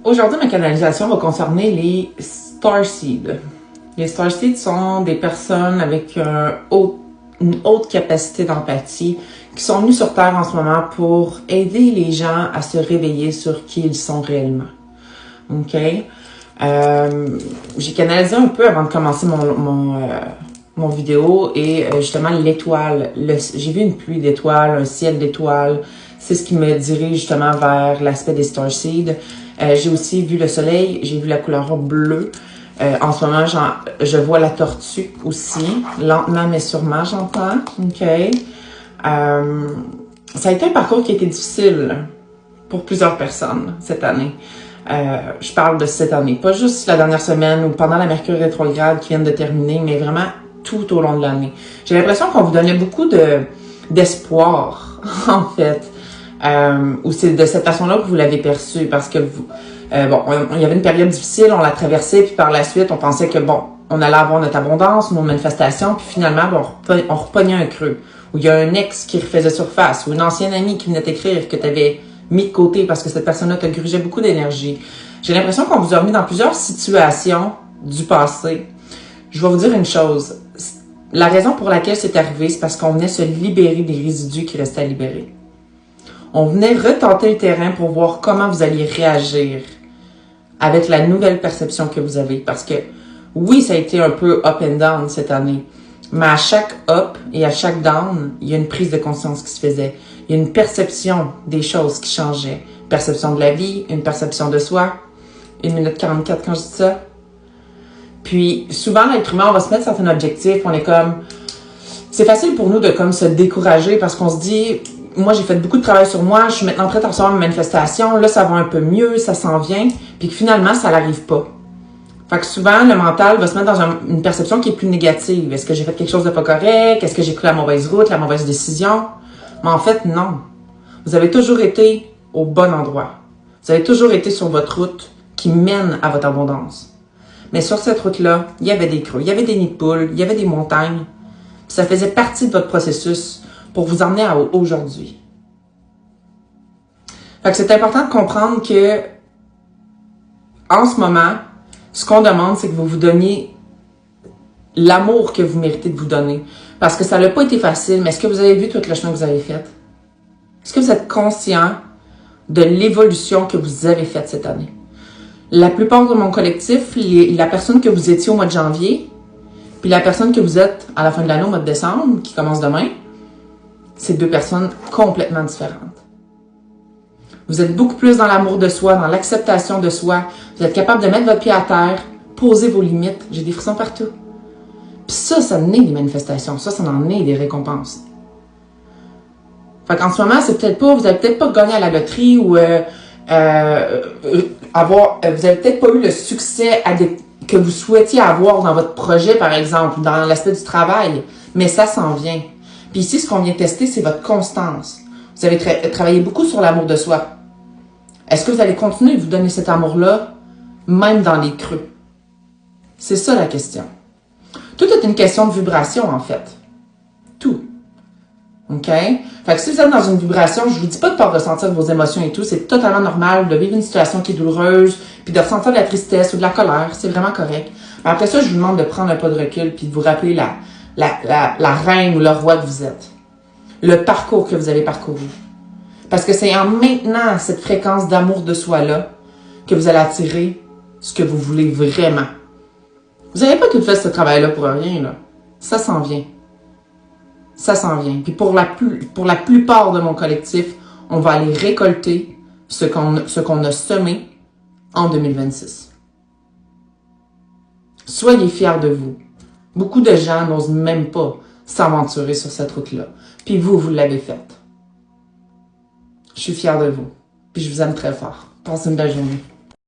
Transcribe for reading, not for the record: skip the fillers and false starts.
Aujourd'hui, ma canalisation va concerner les Starseeds. Les Starseeds sont des personnes avec une haute capacité d'empathie qui sont venues sur Terre en ce moment pour aider les gens à se réveiller sur qui ils sont réellement. OK? J'ai canalisé un peu avant de commencer mon vidéo et justement l'étoile. J'ai vu une pluie d'étoiles, un ciel d'étoiles. C'est ce qui me dirige justement vers l'aspect des Starseeds. J'ai aussi vu le soleil, j'ai vu la couleur bleue. En ce moment, je vois la tortue aussi. Lentement mais sûrement, j'entends. OK. Ça a été un parcours qui a été difficile pour plusieurs personnes cette année. Je parle de cette année. Pas juste la dernière semaine ou pendant la Mercure rétrograde qui vient de terminer, mais vraiment tout au long de l'année. J'ai l'impression qu'on vous donnait beaucoup d'espoir, en fait. Ou c'est de cette façon-là que vous l'avez perçu, parce que il y avait une période difficile, on l'a traversée, puis par la suite, on pensait que on allait avoir notre abondance, nos manifestations, puis finalement, on repognait un creux, où il y a un ex qui refaisait surface, ou une ancienne amie qui venait t'écrire que tu avais mis de côté parce que cette personne-là te grugeait beaucoup d'énergie. J'ai l'impression qu'on vous a remis dans plusieurs situations du passé. Je vais vous dire une chose. La raison pour laquelle c'est arrivé, c'est parce qu'on venait se libérer des résidus qui restaient à libérer. On venait retenter le terrain pour voir comment vous alliez réagir avec la nouvelle perception que vous avez. Parce que oui, ça a été un peu up and down cette année. Mais à chaque up et à chaque down, il y a une prise de conscience qui se faisait. Il y a une perception des choses qui changeaient. Une perception de la vie, une perception de soi. 1 minute 44 quand je dis ça. Puis souvent, l'être humain, on va se mettre certains objectifs. On est comme... C'est facile pour nous de comme se décourager parce qu'on se dit... Moi, j'ai fait beaucoup de travail sur moi. Je suis maintenant prête à recevoir mes manifestations. Là, ça va un peu mieux, ça s'en vient. Puis que finalement, ça n'arrive pas. Fait que souvent, le mental va se mettre dans une perception qui est plus négative. Est-ce que j'ai fait quelque chose de pas correct? Est-ce que j'ai pris la mauvaise route, la mauvaise décision? Mais en fait, non. Vous avez toujours été au bon endroit. Vous avez toujours été sur votre route qui mène à votre abondance. Mais sur cette route-là, il y avait des creux, il y avait des nids de poules, il y avait des montagnes. Ça faisait partie de votre processus pour vous emmener à aujourd'hui. Fait que c'est important de comprendre que, en ce moment, ce qu'on demande, c'est que vous vous donniez l'amour que vous méritez de vous donner. Parce que ça n'a pas été facile, mais est-ce que vous avez vu tout le chemin que vous avez fait? Est-ce que vous êtes conscient de l'évolution que vous avez faite cette année? La plupart de mon collectif, la personne que vous étiez au mois de janvier, puis la personne que vous êtes à la fin de l'année, au mois de décembre, qui commence demain, c'est deux personnes complètement différentes. Vous êtes beaucoup plus dans l'amour de soi, dans l'acceptation de soi. Vous êtes capable de mettre votre pied à terre, poser vos limites. J'ai des frissons partout. Puis ça en est des manifestations. Ça en est des récompenses. Fait qu'en ce moment, c'est peut-être pas, vous avez peut-être pas gagné à la loterie ou vous avez peut-être pas eu le succès que vous souhaitiez avoir dans votre projet, par exemple, dans l'aspect du travail. Mais ça s'en vient. Puis ici, ce qu'on vient tester, c'est votre constance. Vous avez travaillé beaucoup sur l'amour de soi. Est-ce que vous allez continuer de vous donner cet amour-là, même dans les creux? C'est ça la question. Tout est une question de vibration, en fait. Tout. OK? Fait que si vous êtes dans une vibration, je vous dis pas de pas ressentir vos émotions et tout, c'est totalement normal de vivre une situation qui est douloureuse, puis de ressentir de la tristesse ou de la colère, c'est vraiment correct. Mais après ça, je vous demande de prendre un pas de recul, puis de vous rappeler la reine ou le roi que vous êtes. Le parcours que vous avez parcouru. Parce que c'est en maintenant cette fréquence d'amour de soi-là que vous allez attirer ce que vous voulez vraiment. Vous n'avez pas tout fait ce travail-là pour rien, là. Ça s'en vient. Ça s'en vient. Puis pour la plupart de mon collectif, on va aller récolter ce qu'on a semé en 2026. Soyez fiers de vous. Beaucoup de gens n'osent même pas s'aventurer sur cette route-là. Puis vous l'avez faite. Je suis fière de vous. Puis je vous aime très fort. Passez une belle journée.